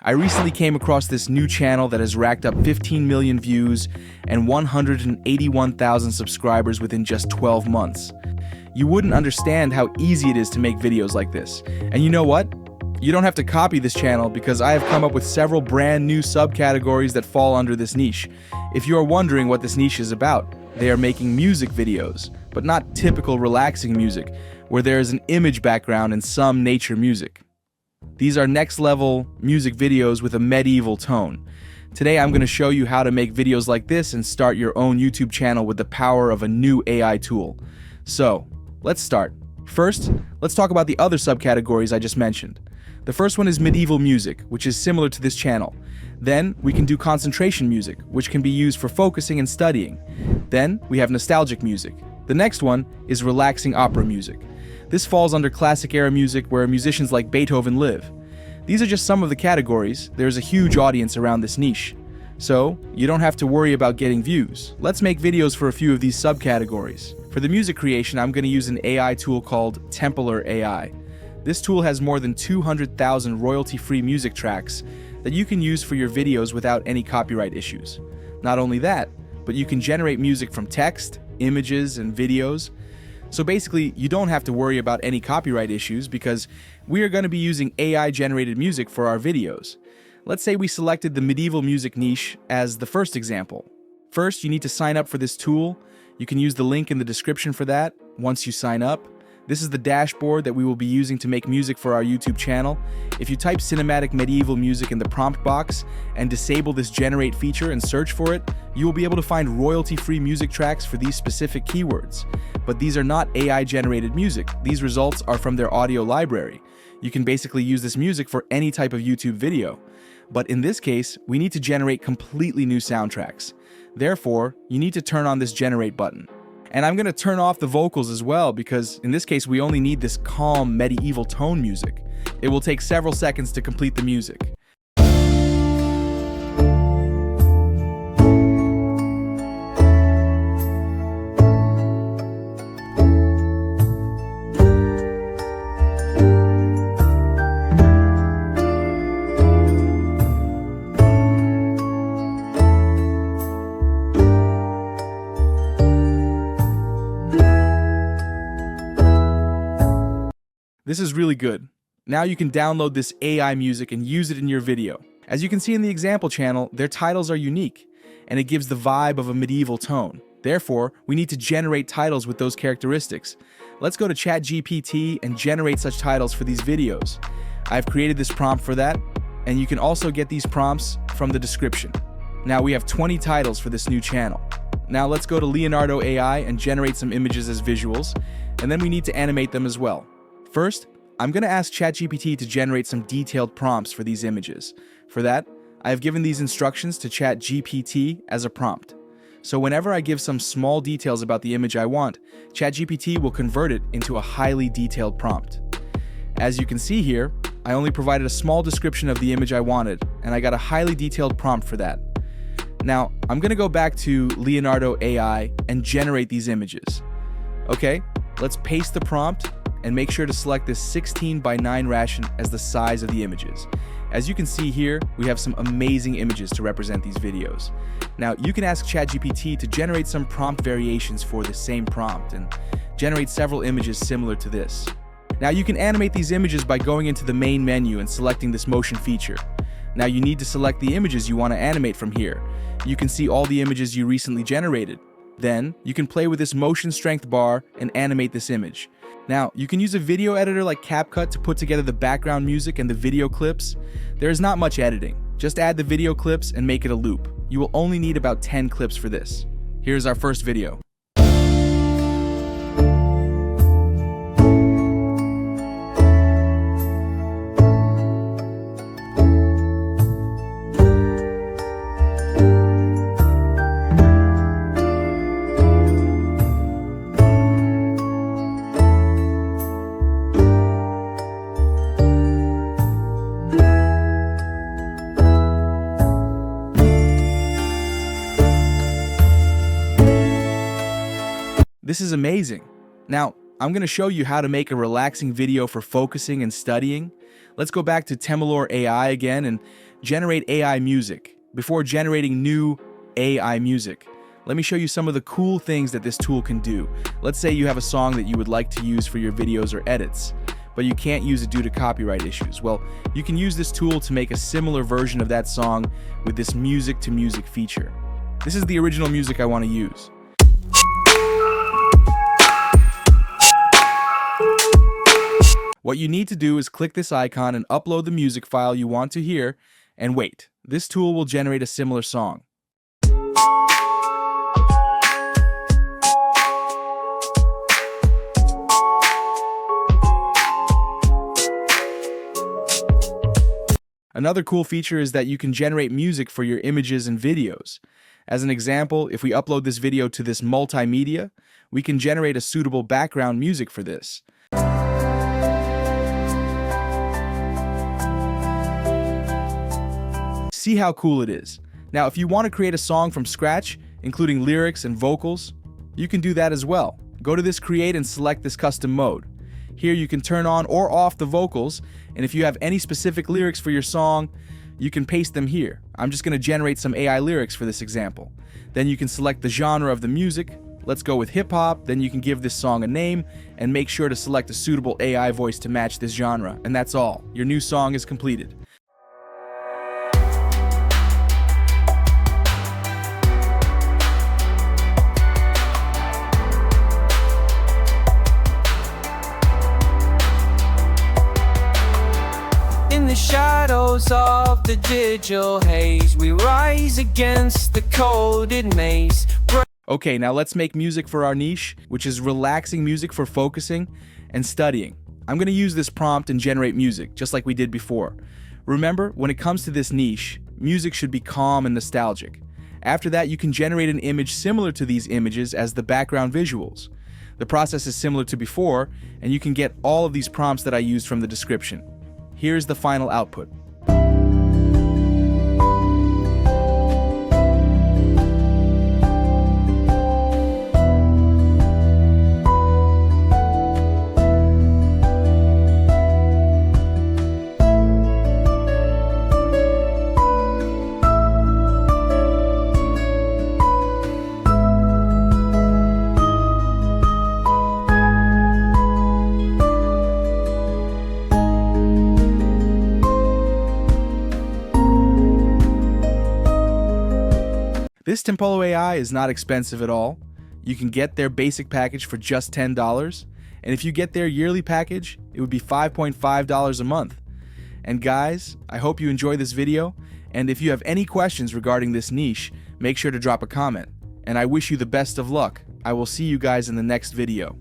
I recently came across this new channel that has racked up 15 million views and 181,000 subscribers within just 12 months. You wouldn't understand how easy it is to make videos like this. And you know what? You don't have to copy this channel because I have come up with several brand new subcategories that fall under this niche. If you are wondering what this niche is about, they are making music videos, but not typical relaxing music, where there is an image background and some nature music. These are next-level music videos with a medieval tone. Today I'm going to show you how to make videos like this and start your own YouTube channel with the power of a new AI tool. So, let's start. First, let's talk about the other subcategories I just mentioned. The first one is medieval music, which is similar to this channel. Then, we can do concentration music, which can be used for focusing and studying. Then, we have nostalgic music. The next one is relaxing opera music. This falls under classic era music where musicians like Beethoven live. These are just some of the categories. There's a huge audience around this niche. So, you don't have to worry about getting views. Let's make videos for a few of these subcategories. For the music creation, I'm going to use an AI tool called Templar AI. This tool has more than 200,000 royalty-free music tracks that you can use for your videos without any copyright issues. Not only that, but you can generate music from text, images, and videos. So basically, you don't have to worry about any copyright issues because we are going to be using AI-generated music for our videos. Let's say we selected the medieval music niche as the first example. First, you need to sign up for this tool. You can use the link in the description for that once you sign up. This is the dashboard that we will be using to make music for our YouTube channel. If you type cinematic medieval music in the prompt box and disable this generate feature and search for it, you will be able to find royalty-free music tracks for these specific keywords. But these are not AI-generated music. These results are from their audio library. You can basically use this music for any type of YouTube video. But in this case, we need to generate completely new soundtracks. Therefore, you need to turn on this generate button. And I'm going to turn off the vocals as well because in this case we only need this calm medieval tone music. It will take several seconds to complete the music. This is really good. Now you can download this AI music and use it in your video. As you can see in the example channel, their titles are unique, and it gives the vibe of a medieval tone. Therefore, we need to generate titles with those characteristics. Let's go to ChatGPT and generate such titles for these videos. I've created this prompt for that, and you can also get these prompts from the description. Now we have 20 titles for this new channel. Now let's go to Leonardo AI and generate some images as visuals, and then we need to animate them as well. First, I'm going to ask ChatGPT to generate some detailed prompts for these images. For that, I have given these instructions to ChatGPT as a prompt. So whenever I give some small details about the image I want, ChatGPT will convert it into a highly detailed prompt. As you can see here, I only provided a small description of the image I wanted, and I got a highly detailed prompt for that. Now, I'm going to go back to Leonardo AI and generate these images. Okay, let's paste the prompt and make sure to select this 16:9 ration as the size of the images. As you can see here, we have some amazing images to represent these videos. Now, you can ask ChatGPT to generate some prompt variations for the same prompt and generate several images similar to this. Now, you can animate these images by going into the main menu and selecting this motion feature. Now, you need to select the images you want to animate from here. You can see all the images you recently generated. Then, you can play with this motion strength bar and animate this image. Now, you can use a video editor like CapCut to put together the background music and the video clips. There is not much editing. Just add the video clips and make it a loop. You will only need about 10 clips for this. Here's our first video. This is amazing. Now, I'm going to show you how to make a relaxing video for focusing and studying. Let's go back to Templar AI again and generate AI music before generating new AI music. Let me show you some of the cool things that this tool can do. Let's say you have a song that you would like to use for your videos or edits, but you can't use it due to copyright issues. Well, you can use this tool to make a similar version of that song with this music-to-music feature. This is the original music I want to use. What you need to do is click this icon and upload the music file you want to hear, and wait. This tool will generate a similar song. Another cool feature is that you can generate music for your images and videos. As an example, if we upload this video to this multimedia, we can generate a suitable background music for this. See how cool it is. Now, if you want to create a song from scratch, including lyrics and vocals, you can do that as well. Go to this Create and select this custom mode. Here you can turn on or off the vocals, and if you have any specific lyrics for your song, you can paste them here. I'm just going to generate some AI lyrics for this example. Then you can select the genre of the music. Let's go with hip-hop. Then you can give this song a name and make sure to select a suitable AI voice to match this genre. And that's all. Your new song is completed. In the shadows of the digital haze, we rise against the coded maze. Okay, now let's make music for our niche, which is relaxing music for focusing and studying. I'm going to use this prompt and generate music, just like we did before. Remember, when it comes to this niche, music should be calm and nostalgic. After that, you can generate an image similar to these images as the background visuals. The process is similar to before, and you can get all of these prompts that I used from the description. Here's the final output. This Tempolo AI is not expensive at all. You can get their basic package for just $10, and if you get their yearly package, it would be $5.5 a month. And guys, I hope you enjoy this video, and if you have any questions regarding this niche, make sure to drop a comment. And I wish you the best of luck. I will see you guys in the next video.